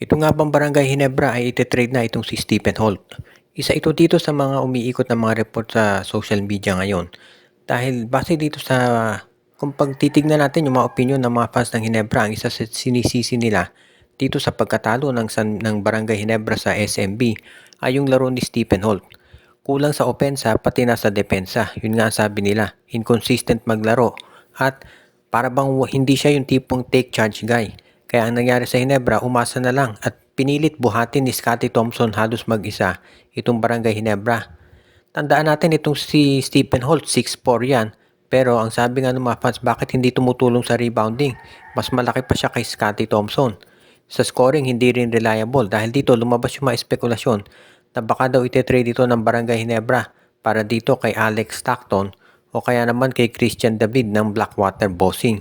Ito nga bang Barangay Hinebra ay ite-trade na itong si Stephen Holt. Isa ito dito sa mga umiikot na mga report sa social media ngayon. Dahil base dito sa, kung pagtitignan natin yung mga opinion ng mga fans ng Hinebra, ang isa sa sinisisi nila dito sa pagkatalo ng Barangay Hinebra sa SMB ay yung laro ni Stephen Holt. Kulang sa opensa pati na sa depensa. Yun nga ang sabi nila, inconsistent maglaro at para bang hindi siya yung tipong take charge guy. Kaya ang nangyari sa Hinebra, umasa na lang at pinilit buhatin ni Scottie Thompson halos mag-isa itong Barangay Hinebra. Tandaan natin itong si Stephen Holt, 6'4 yan. Pero ang sabi nga ng mga fans, bakit hindi tumutulong sa rebounding? Mas malaki pa siya kay Scottie Thompson. Sa scoring, hindi rin reliable dahil dito lumabas yung mga espekulasyon na baka daw ite-trade dito ng Barangay Hinebra para dito kay Alex Stockton o kaya naman kay Christian David ng Blackwater Bossing.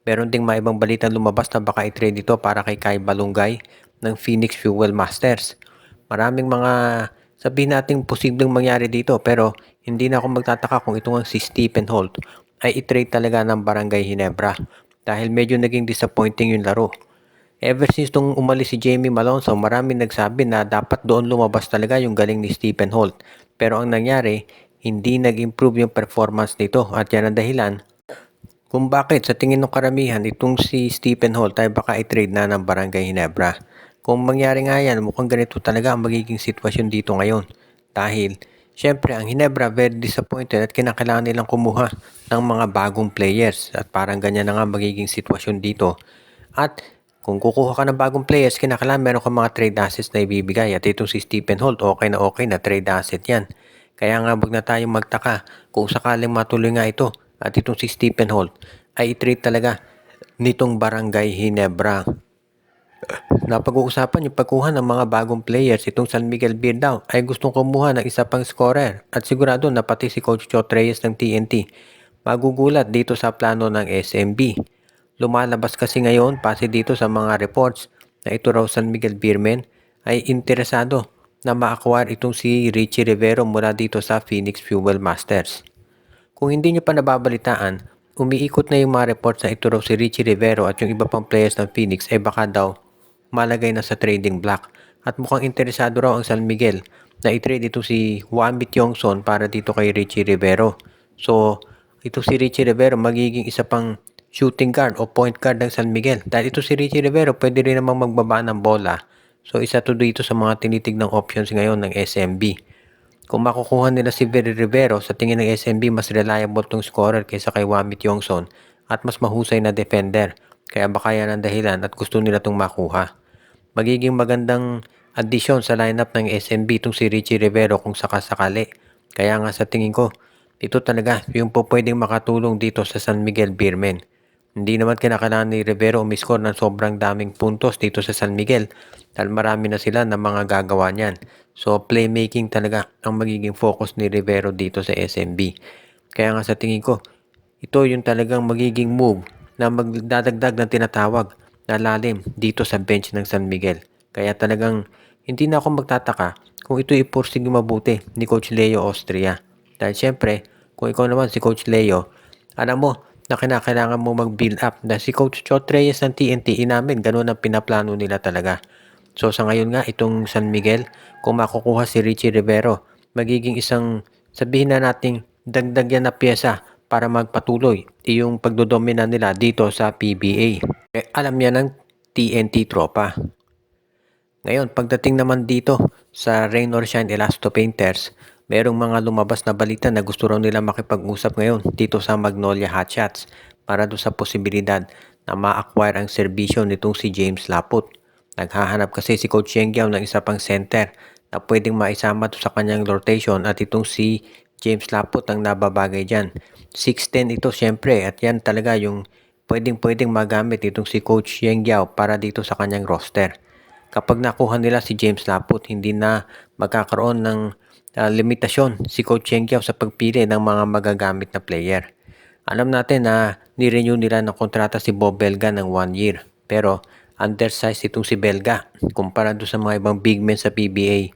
Meron ding mga ibang balita lumabas na baka i-trade dito para kay Kai Balungay ng Phoenix Fuel Masters. Maraming mga sabihin natin posibleng mangyari dito pero hindi na ako magtataka kung ito nga si Stephen Holt ay i-trade talaga ng Barangay Hinebra dahil medyo naging disappointing yung laro. Ever since nung umalis si Jamie Malonzo, maraming nagsabi na dapat doon lumabas talaga yung galing ni Stephen Holt. Pero ang nangyari, hindi nag-improve yung performance nito at yan ang dahilan kung bakit sa tingin ng karamihan itong si Stephen Holt ay baka i-trade na ng Barangay Hinebra. Kung mangyari nga yan, mukhang ganito talaga ang magiging sitwasyon dito ngayon. Dahil, syempre ang Hinebra very disappointed at kinakailangan nilang kumuha ng mga bagong players. At parang ganyan na nga magiging sitwasyon dito. At kung kukuha ka ng bagong players, kinakailangan meron ka mga trade assets na ibibigay. At itong si Stephen Holt, okay na trade asset yan. Kaya nga wag na tayong magtaka kung sakaling matuloy nga ito at itong si Stephen Holt ay i-trade talaga nitong Barangay Hinebra. Napag-uusapan yung pagkuha ng mga bagong players. Itong San Miguel Beer daw ay gustong kumuha ng isa pang scorer at sigurado na pati si Coach Chot Reyes ng TNT magugulat dito sa plano ng SMB. Lumalabas kasi ngayon pasi dito sa mga reports na ito raw San Miguel Beermen ay interesado na ma-acquire itong si Richie Rivero mula dito sa Phoenix Fuel Masters. Kung hindi nyo pa nababalitaan, umiikot na yung mga reports na ito raw si Richie Rivero at yung iba pang players ng Phoenix ay baka daw malagay na sa trading block. At mukhang interesado raw ang San Miguel na i-trade ito si Wambit Yongson para dito kay Richie Rivero. So, ito si Richie Rivero magiging isa pang shooting guard o point guard ng San Miguel. Dahil ito si Richie Rivero pwede rin namang magbaba ng bola. So, isa to dito sa mga tinitignang options ngayon ng SMB. Kung makukuha nila si Very Rivero, sa tingin ng SMB, mas reliable tong scorer kaysa kay Wambit Yongson at mas mahusay na defender. Kaya baka yan ang dahilan at gusto nila tong makuha. Magiging magandang addition sa lineup ng SMB itong si Richie Rivero kung sakasakali. Kaya nga sa tingin ko, ito talaga yung po pwedeng makatulong dito sa San Miguel Beermen. Hindi naman kinakailangan ni Rivero umiscore ng sobrang daming puntos dito sa San Miguel dahil marami na sila na mga gagawa niyan. So playmaking talaga ang magiging focus ni Rivero dito sa SMB. Kaya nga sa tingin ko, ito yung talagang magiging move na magdadagdag ng tinatawag na lalim dito sa bench ng San Miguel. Kaya talagang hindi na ako magtataka kung ito ipursig mabuti ni Coach Leo Austria. Dahil syempre, kung ikaw naman si Coach Leo, alam mo na kinakailangan mo mag-build up. Dahil si Coach Chot Reyes ng TNT, inamin, ganun ang pinaplano nila talaga. So sa ngayon nga, itong San Miguel, kung makukuha si Richie Rivero, magiging isang, sabihin na nating, dagdag yan na pyesa para magpatuloy yung pagdodomina nila dito sa PBA. Alam yan ng TNT tropa. Ngayon, pagdating naman dito sa Rain or Shine Elasto Painters, merong mga lumabas na balita na gusto raw nila makipag-usap ngayon dito sa Magnolia Hotshots para do sa posibilidad na ma-acquire ang serbisyo nitong si James Laput. Naghahanap kasi si Coach Yengyao ng isa pang center na pwedeng maisama to sa kanyang rotation at itong si James Laput ang nababagay dyan. 6'10 ito syempre at yan talaga yung pwedeng magamit itong si Coach Yengyao para dito sa kanyang roster. Kapag nakuha nila si James Laput, hindi na magkakaroon ng limitasyon si Coach Yengyao sa pagpili ng mga magagamit na player. Alam natin na nirenew nila ng kontrata si Bob Belga ng 1 year. Pero undersized itong si Belga kumpara doon sa mga ibang big men sa PBA.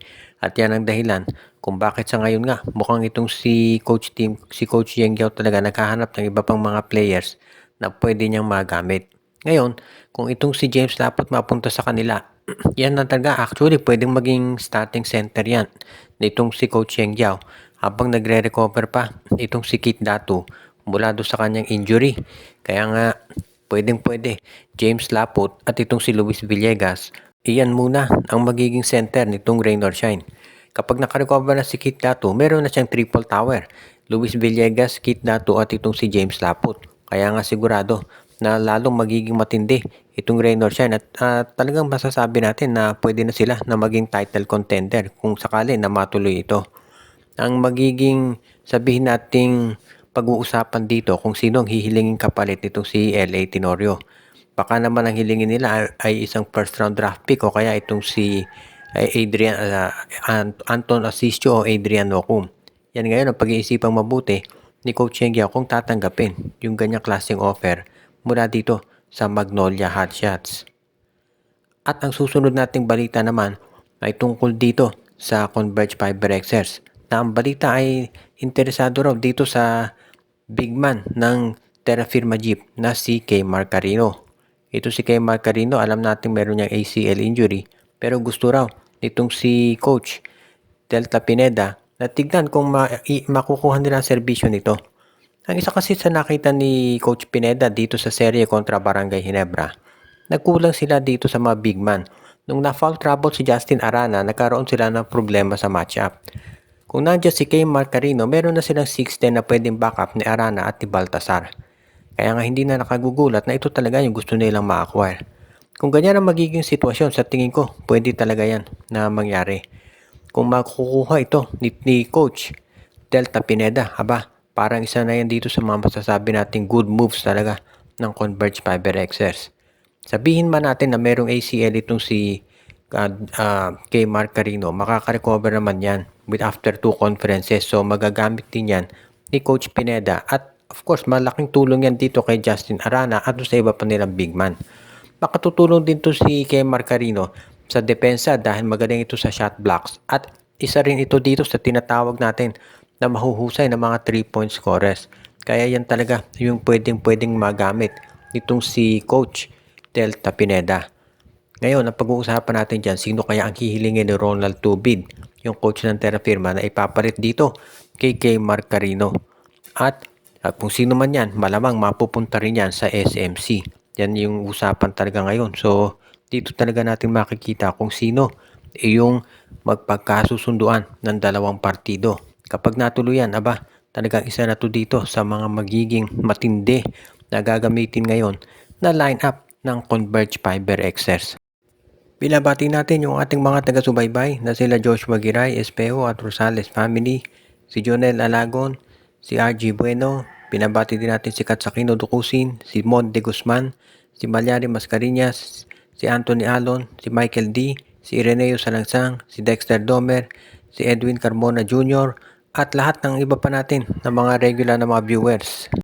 At yan ang dahilan kung bakit sa ngayon nga mukhang itong si Coach Yengyao talaga naghahanap ng iba pang mga players na pwede niyang magamit. Ngayon, kung itong si James Laput mapunta sa kanila, Yan na talaga. Actually, pwedeng maging starting center yan. Nitong si Coach Cheng Jiao. Habang nagre-recover pa, itong si Kit Datu mula doon sa kanyang injury. Kaya nga, pwedeng-pwede. James Laput at itong si Luis Villegas. Iyan muna ang magiging center nitong Rain or Shine. Kapag nakarecover na si Kit Datu, meron na siyang triple tower. Luis Villegas, Kit Datu at itong si James Laput. Kaya nga sigurado na lalong magiging matindi itong Rain or Shine at talagang masasabi natin na pwede na sila na maging title contender kung sakali na matuloy ito. Ang magiging sabihin nating pag-uusapan dito kung sino ang hihilingin kapalit nitong si LA Tenorio. Baka naman ang hilingin nila ay isang first round draft pick o kaya itong si Anton Asisio o Adrian Nocum. Yan ngayon ang pag-iisipang mabuti ni Coach Cheng Yao kung tatanggapin yung ganyang klaseng offer mula dito sa Magnolia Hotshots. At ang susunod nating balita naman ay tungkol dito sa Converge Fiber Xers na ang balita ay interesado raw dito sa big man ng Terra Firma Jeep na si Kay Marcarino. Ito si Kay Marcarino, alam natin meron niyang ACL injury pero gusto raw nitong si Coach Delta Pineda na tignan kung makukuha nila ang serbisyo nito. Ang isa kasi sa nakita ni Coach Pineda dito sa serye kontra Barangay Ginebra, nagkulang sila dito sa mga big man. Nung na-foul trouble si Justin Arana, nagkaroon sila ng problema sa matchup. Kung nandiyan si Kay Marcarino, meron na silang 6'10 na pwedeng backup ni Arana at ni Baltasar. Kaya nga hindi na nakagugulat na ito talaga yung gusto nilang ma-acquire. Kung ganyan ang magiging sitwasyon, sa tingin ko, pwede talaga yan na mangyari. Kung makukuha ito ni Coach Delta Pineda, parang isa na yan dito sa mga masasabi nating good moves talaga ng Converge Fiber Xers. Sabihin man natin na merong ACL itong si kay Marcarino, makaka-recover naman yan with after 2 conferences. So magagamit din yan ni Coach Pineda at of course malaking tulong yan dito kay Justin Arana at sa iba pa nilang big man. Makatutulong din to si kay Marcarino sa depensa dahil magaling ito sa shot blocks at isa rin ito dito sa tinatawag natin na mahuhusay ng mga 3-point scorers. Kaya yan talaga yung pwedeng magamit nitong si Coach Delta Pineda. Ngayon, ang pag-uusapan natin dyan, sino kaya ang hihilingin ni Ronald Tubid, yung coach ng Terra Firma na ipapalit dito kay Kay Marcarino. At kung sino man yan, malamang mapupunta rin yan sa SMC. Yan yung usapan talaga ngayon. So, dito talaga natin makikita kung sino yung magpagkasusunduan ng dalawang partido. Kapag natuluyan, talagang isa na to dito sa mga magiging matindi na gagamitin ngayon na lineup ng Converge Fiber Xers. Binabati natin yung ating mga taga-subaybay na sila Joshua Giray, Espejo at Rosales family, si Jonel Alagon, si RG Bueno, binabati din natin si Katsakino Dukusin, si Mod de Guzman, si Malyari Mascareñas, si Anthony Alon, si Michael D, si Ireneo Salangsang, si Dexter Domer, si Edwin Carmona Jr. at lahat ng iba pa natin na mga regular na mga viewers.